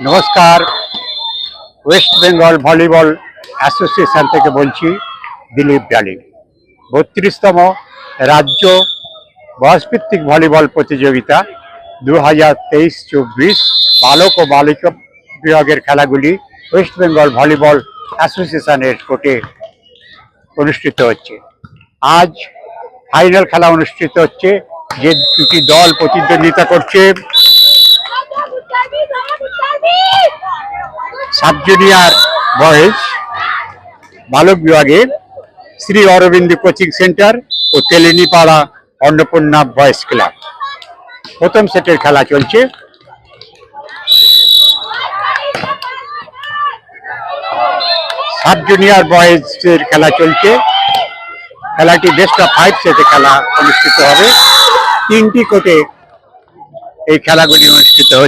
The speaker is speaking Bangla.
নমস্কার, ওয়েস্ট বেঙ্গল ভলিবল অ্যাসোসিয়েশন থেকে বলছি দিলীপ ডালি। 32তম রাজ্য বয়সভিত্তিক ভলিবল প্রতিযোগিতা 2023-24 বালক ও বালিকা বিভাগের খেলাগুলি ওয়েস্ট বেঙ্গল ভলিবল অ্যাসোসিয়েশনের কোর্টে অনুষ্ঠিত হচ্ছে। আজ ফাইনাল খেলা অনুষ্ঠিত হচ্ছে, যে দুটি দল প্রতিদ্বন্দ্বিতা করছে। সাব জুনিয়র বয়েজ বালক বিভাগে শ্রী অরবিন্দ কোচিং সেন্টার ও তেলেনিপাড়া অন্নপূর্ণা বয়েজ ক্লাব। প্রথম সেটের খেলা চলছে। সাব জুনিয়র বয়েজের খেলা চলছে। খেলাটি বেস্ট অফ 5 সেটে খেলা অনুষ্ঠিত হবে। 3টি কোর্টে এই খেলাগুলি অনুষ্ঠিত হচ্ছে।